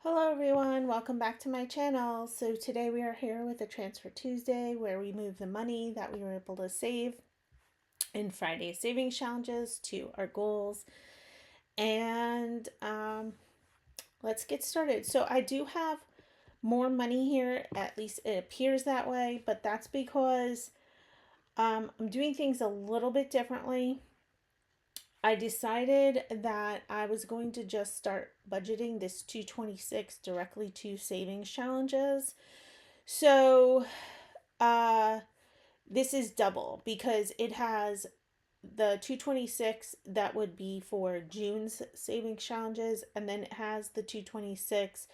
Hello everyone, welcome back to my channel. So today we are here with a Transfer Tuesday where we move the money that we were able to save in Friday's savings challenges to our goals. And let's get started. So I do have more money here, at least it appears that way, but that's because I'm doing things a little bit differently. I decided that I was going to just start budgeting this 226 directly to savings challenges. So, uh, this is double because it has the 226 that would be for June's savings challenges, and then it has the 226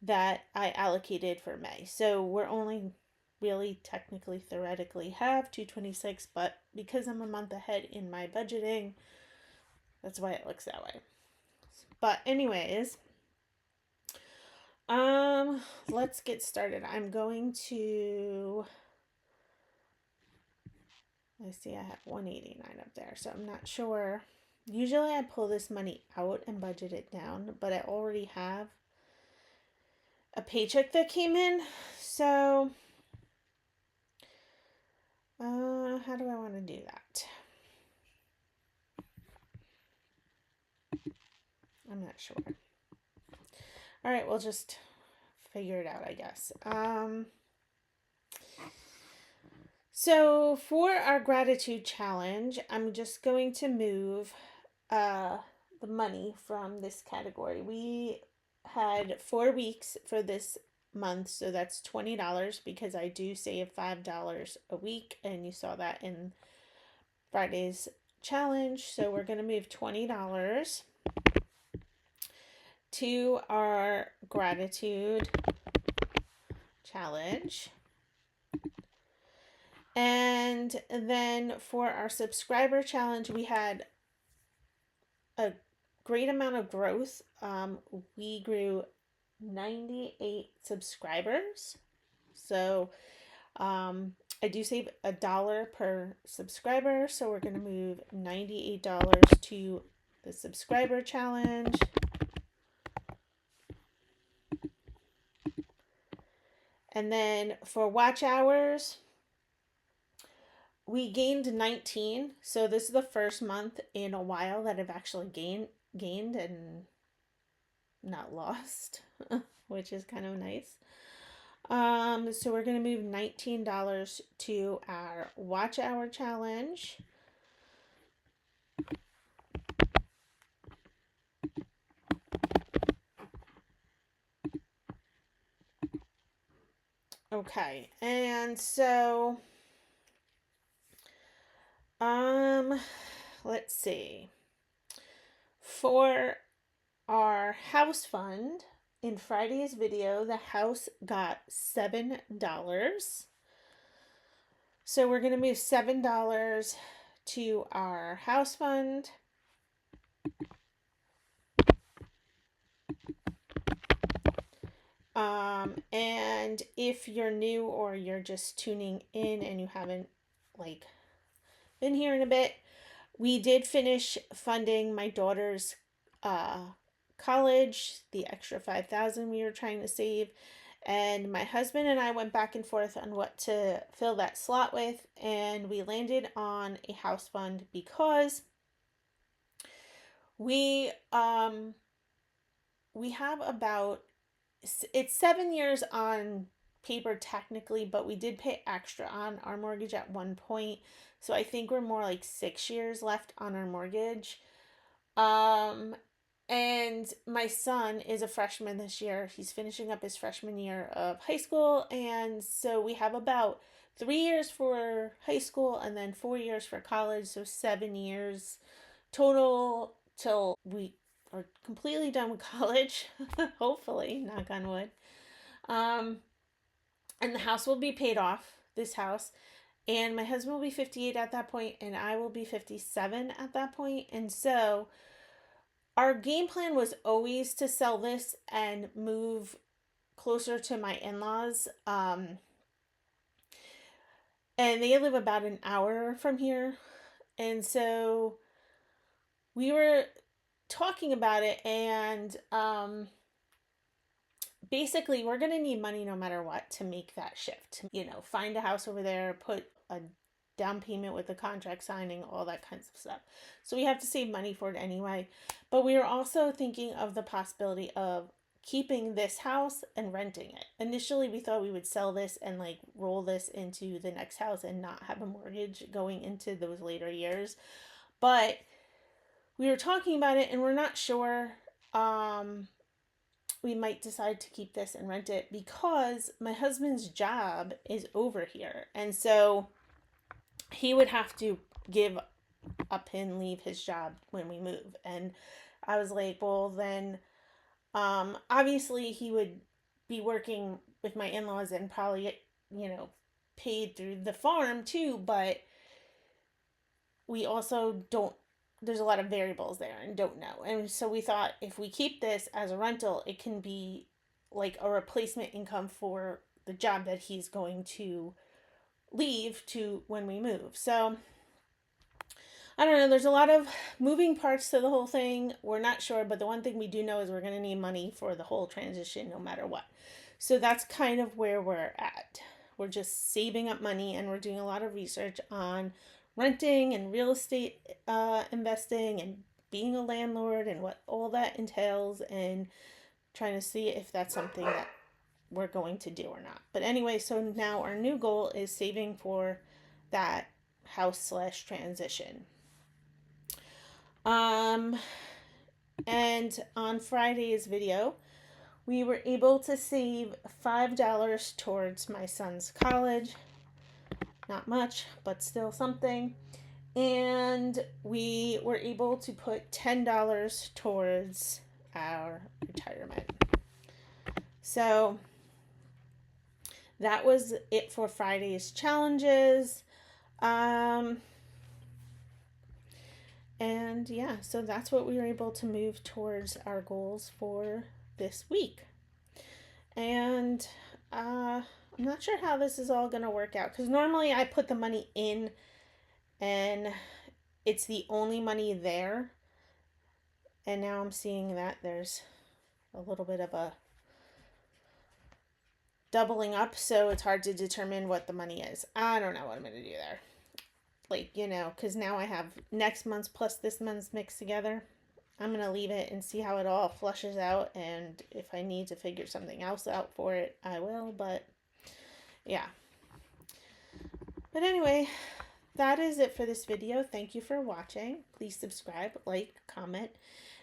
that I allocated for May. So we're only really technically theoretically have 226, but because I'm a month ahead in my budgeting, that's why it looks that way. But anyways, let's get started. I'm going to, I see I have 189 up there, so I'm not sure. Usually I pull this money out and budget it down, but I already have a paycheck that came in. So, how do I want to do that? I'm not sure. All right, we'll just figure it out, I guess. So for our gratitude challenge, I'm just going to move the money from this category. We had 4 weeks for this month, so that's $20 because I do save $5 a week, and you saw that in Friday's challenge. So we're going to move $20 to our gratitude challenge. And then for our subscriber challenge, we had a great amount of growth. We grew 98 subscribers. So I do save $1 per subscriber. So we're going to move $98 to the subscriber challenge. And then for watch hours, we gained 19. So this is the first month in a while that I've actually gained and not lost, which is kind of nice. So we're going to move $19 to our watch hour challenge. Okay, and so let's see. For our house fund, in Friday's video, the house got $7. So we're going to move $7 to our house fund. And if you're new or you're just tuning in and you haven't been here in a bit, we did finish funding my daughter's college, the extra $5,000 we were trying to save, and my husband and I went back and forth on what to fill that slot with, and we landed on a house fund because we have about, it's 7 years on paper technically, but we did pay extra on our mortgage at one point. So I think we're more like 6 years left on our mortgage. And my son is a freshman this year. He's finishing up his freshman year of high school. And so we have about 3 years for high school and then 4 years for college. So 7 years total till we are completely done with college. Hopefully, knock on wood. And the house will be paid off, this house. And my husband will be 58 at that point, and I will be 57 at that point. And so our game plan was always to sell this and move closer to my in-laws. And they live about an hour from here. And so we were talking about it, and basically we're going to need money no matter what to make that shift. You know, find a house over there, put a down payment with the contract signing, all that kinds of stuff. So we have to save money for it anyway. But we are also thinking of the possibility of keeping this house and renting it. Initially, we thought we would sell this and like roll this into the next house and not have a mortgage going into those later years. But we were talking about it and we're not sure. We might decide to keep this and rent it because my husband's job is over here. And so he would have to give up and leave his job when we move. And I was like, well, then obviously he would be working with my in-laws and probably, you know, paid through the farm too, but we also don't, there's a lot of variables there and don't know. And so we thought if we keep this as a rental, it can be like a replacement income for the job that he's going to leave to when we move. So I don't know, there's a lot of moving parts to the whole thing. We're not sure, but the one thing we do know is we're going to need money for the whole transition no matter what. So that's kind of where we're at. We're just saving up money and we're doing a lot of research on renting and real estate investing and being a landlord and what all that entails and trying to see if that's something that we're going to do or not. But anyway, so now our new goal is saving for that house / transition. And on Friday's video, we were able to save $5 towards my son's college. Not much, but still something. And we were able to put $10 towards our retirement. So that was it for Friday's challenges. And yeah, so that's what we were able to move towards our goals for this week. And I'm not sure how this is all going to work out because normally I put the money in and it's the only money there. And now I'm seeing that there's a little bit of a doubling up, so it's hard to determine what the money is. I don't know what I'm going to do there. Like, you know, because now I have next month's plus this month's mixed together. I'm going to leave it and see how it all flushes out. And if I need to figure something else out for it, I will. But yeah. But anyway, that is it for this video. Thank you for watching. Please subscribe, like, comment,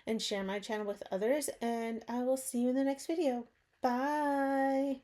and share my channel with others. And I will see you in the next video. Bye.